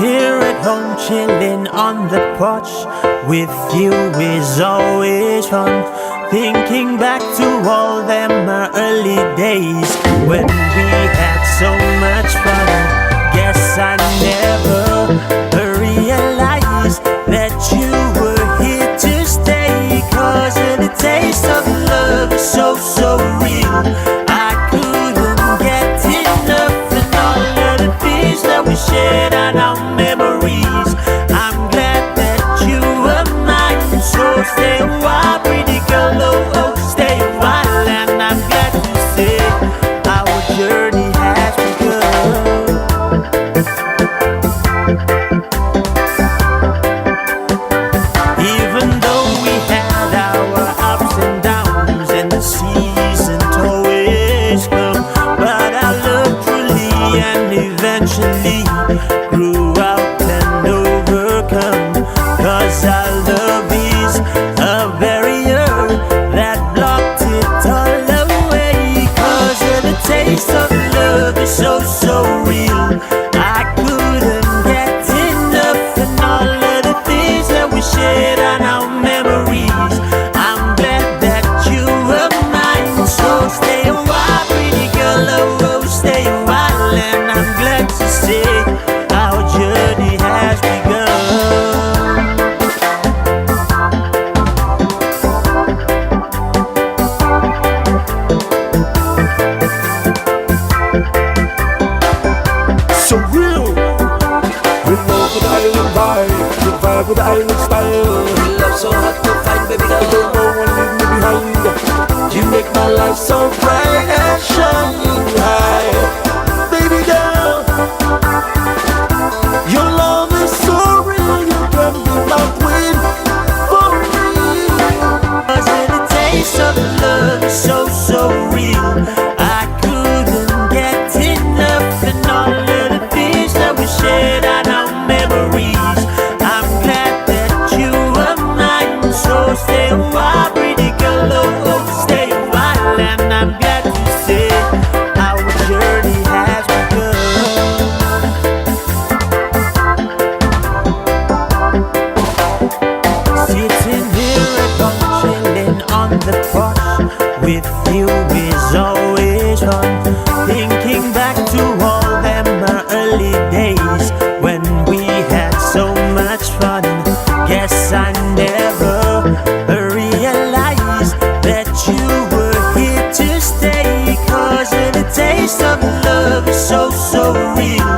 here at home, chilling on the porch with you is always fun. Thinking back to all them early days when we had so much fun. Guess I never realized that you were here to stay. 'Cause the taste of love is so, so real. I couldn't get enough, and all of the things that we shared and our memories. I'm glad that you were mine, so stay a while, pretty girl, oh, oh, stay a while. And I'm glad to say our journey has begun. Even though we had our ups and downs and the seasons always come, but our love truly and eventually grew out and overcome. 'Cause our love is a barrier that blocked it all away. 'Cause the taste of love is so, so real. I couldn't get enough, and all of the things that we shared and our memories. I'm glad that you were mine, so stay a while, pretty girl, oh, oh, stay a while. And I'm glad to say our journey has begun. So real, we love with the island vibe, we vibe with the island style. Love so hard to find, baby You girl. don't know one leave me behind. You make my life so bright and shining high. Baby girl, your love is so real. You can be my queen for me. 'Cause the taste of love is so, so real. I couldn't get enough, and all of the things that we shared and our memories. I'm glad that you were mine, so stay a while, pretty girl, oh, oh, stay a while. And I'm glad to say our journey has begun. Sitting here at home, chilling on the porch with you is always fun. Thinking back to all them early days when we had so much fun. Guess I never realized that you were here to stay. 'Cause the taste of love is so, so real.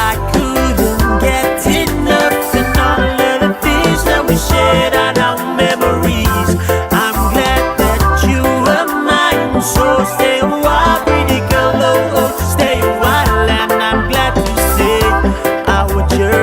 I couldn't get enough, and all of the things that we shared and our memories. I'm glad that you were mine, so stay a while, pretty girl, oh, oh, stay a while. And I'm glad to say our journey